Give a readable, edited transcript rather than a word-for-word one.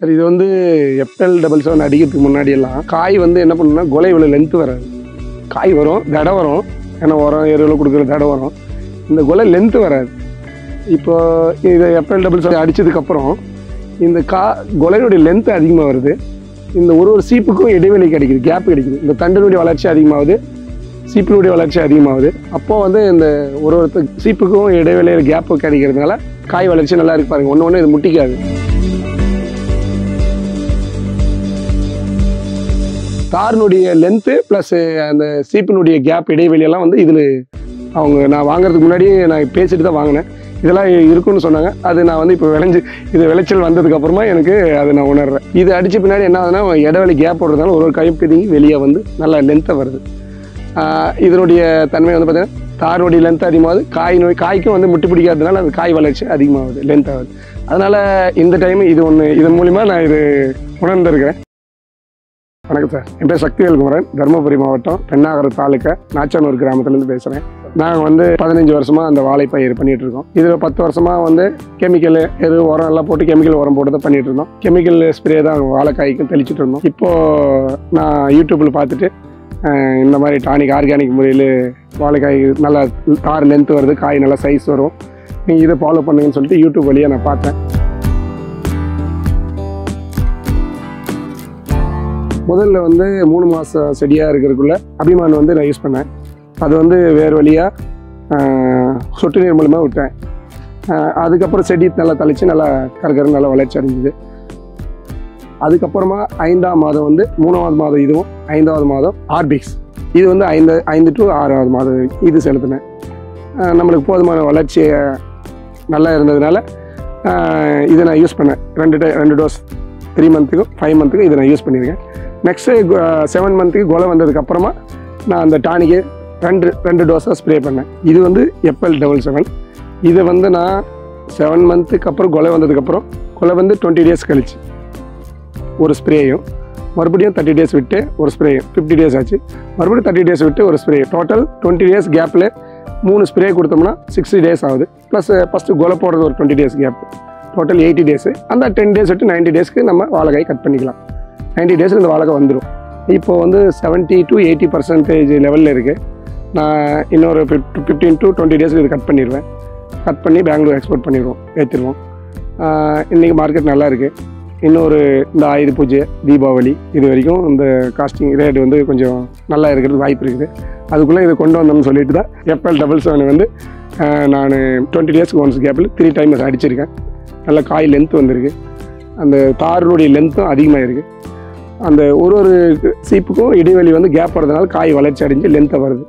சரி, இது வந்து எப்எல் 777 அடிக்கிறதுக்கு முன்னாடி எல்லாம் காய் வந்து என்ன பண்ணுன்னா கொலை இவ்வளோ லென்த்து வராது. காய் வரும், தடை வரும், ஏன்னா உரம் எருவில் கொடுக்குற தடை வரும். இந்த கொலை லென்த்து வராது. இப்போ இதை எப்எல் 777 அடித்ததுக்கப்புறம் இந்த கொலையினுடைய லென்த்து அதிகமாக வருது. இந்த ஒரு சீப்புக்கும் இடைவெளி கிடைக்குது, கேப் கிடைக்குது. இந்த தண்டினுடைய வளர்ச்சி அதிகமாகுது, சீப்பினுடைய வளர்ச்சி அதிகமாகுது. அப்போது வந்து இந்த ஒரு சீப்புக்கும் இடைவெளியில் கேப்பு கிடைக்கிறதுனால காய் வளர்ச்சி நல்லா இருக்கு பாருங்க. ஒன்று இது முட்டிக்காது. தாரினுடைய லென்த்து ப்ளஸ் அந்த சீப்பினுடைய கேப் இடைவெளியெல்லாம் வந்து இதில் நான் வாங்குறதுக்கு முன்னாடியே நான் பேசிட்டு தான் வாங்கினேன். இதெல்லாம் இருக்குன்னு சொன்னாங்க. அது நான் வந்து இப்போ விளைச்சல் வந்ததுக்கப்புறமா எனக்கு அதை நான் உணர்றேன். இது அடித்த பின்னாடி என்ன ஆகுதுன்னா இடைவெளி கேப் போடுறதுனால ஒரு காயும் பிரிங்கி வெளியே வந்து நல்லா லென்த்தாக வருது. இதனுடைய தன்மை வந்து பார்த்தீங்கன்னா தாருடைய லென்த் அதிகமாகுது, காய்க்கும் வந்து முட்டி பிடிக்காததுனால அந்த காய் வளர்ச்சி அதிகமாகுது, லென்த் ஆகுது. அதனால் இந்த டைம் இதன் மூலிமா நான் இது உணர்ந்திருக்கிறேன். வணக்கம் சார், என் பேர் சக்திவேல் குமரன், தருமபுரி மாவட்டம் பெண்ணாகரம் தாலுக்கா நாச்சானூர் கிராமத்துலேருந்து பேசுகிறேன். நாங்கள் வந்து 15 வருஷமாக அந்த வாழைப்பயிர் பண்ணிகிட்டு இருக்கோம். இதில் 10 வருஷமாக வந்து கெமிக்கல் உரம் எல்லாம் போட்டு கெமிக்கல் உரம் போட்டு தான் பண்ணிகிட்டு இருந்தோம். கெமிக்கல் ஸ்ப்ரே தான் வாழைக்காய்க்கும் தெளிச்சுட்டு இருந்தோம். இப்போது நான் யூடியூப்பில் பார்த்துட்டு இந்த மாதிரி டானிக் ஆர்கானிக் முறையில் வாழைக்காய் நல்லா தார் லென்த்து வருது, காய் நல்லா சைஸ் வரும், நீங்கள் இதை ஃபாலோ பண்ணுங்கன்னு சொல்லிட்டு யூடியூப் வழியாக நான் பார்த்தேன். முதல்ல வந்து 3 மாதம் செடியாக இருக்கிறதுக்குள்ள அபிமான் வந்து நான் யூஸ் பண்ணேன். அது வந்து வேறு வழியாக சொட்டு நீர் மூலமாக விட்டேன். அதுக்கப்புறம் செடி நல்லா தளித்து நல்லா கறக்கறது நல்லா வளர்ச்சி அடைஞ்சிது. அதுக்கப்புறமா 5ஆம் மாதம் வந்து 3ஆவது மாதம் இதுவும் 5ஆவது மாதம் ஆர்பிக்ஸ் இது வந்து 5 to 6ஆவது மாதம் இது செலுத்தினேன். நம்மளுக்கு போதுமான வளர்ச்சி நல்லா இருந்ததுனால இதை நான் யூஸ் பண்ணேன். 2 டோஸ் 3 மந்த்துக்கும் 5 மந்த்துக்கும் இதை நான் யூஸ் பண்ணியிருக்கேன். நெக்ஸ்ட்டு 7 மந்த்துக்கு கொலை வந்ததுக்கப்புறமா நான் அந்த டானிக்கு 2 டோஸாக ஸ்ப்ரே பண்ணேன். இது வந்து எப்எல் 777. இதை வந்து நான் 7 மந்த்துக்கு அப்புறம் கொலை வந்ததுக்கப்புறம் கொலை வந்து 20 டேஸ் கழிச்சு ஒரு ஸ்ப்ரேயும், மறுபடியும் 30 டேஸ் விட்டு ஒரு ஸ்ப்ரேயும், 50 டேஸ் ஆச்சு, மறுபடியும் 30 டேஸ் விட்டு ஒரு ஸ்ப்ரே, டோட்டல் 20 டேஸ் கேப்பில் 3 ஸ்ப்ரே கொடுத்தோம்னா 60 டேஸ் ஆகுது. ப்ளஸ் ஃபஸ்ட்டு கொலை போடுறது ஒரு 20 டேஸ் கேப், டோட்டல் 80 டேஸு. அந்த 10 டேஸ் விட்டு 90 டேஸ்க்கு நம்ம வாழைக்காய் கட் பண்ணிக்கலாம். 90 டேஸில் இந்த வாழைக்காய் வந்துடும். இப்போது வந்து 70 to 80% லெவலில் இருக்குது. நான் இன்னொரு 15 to 20 டேஸ்க்கு இது கட் பண்ணிடுவேன். கட் பண்ணி பெங்களூர் எக்ஸ்போர்ட் பண்ணிடுவோம், ஏற்றிடுவோம். இன்றைக்கி மார்க்கெட் நல்லா இருக்குது. இன்னொரு இந்த ஆயுத பூஜை, தீபாவளி இது வரைக்கும் இந்த காஸ்டிங் ரேட் வந்து கொஞ்சம் நல்லா இருக்கிறது வாய்ப்பு இருக்குது. அதுக்குள்ளே இதை கொண்டு வந்தோம்னு சொல்லிட்டு தான் எப்எல் 777 வந்து நான் 20 டேஸ்க்கு ஒன்ஸ் கேப்பில் 3 டைம்ஸ் அடிச்சிருக்கேன். நல்லா காய் லென்த்து வந்திருக்கு, அந்த தாரினுடைய லென்த்தும் அதிகமாக இருக்குது. அந்த ஒரு சீப்புக்கும் இடைவெளி வந்து கேப் வரதுனால காய் வளர்ச்சி அடைஞ்சு லென்த்தாக வருது.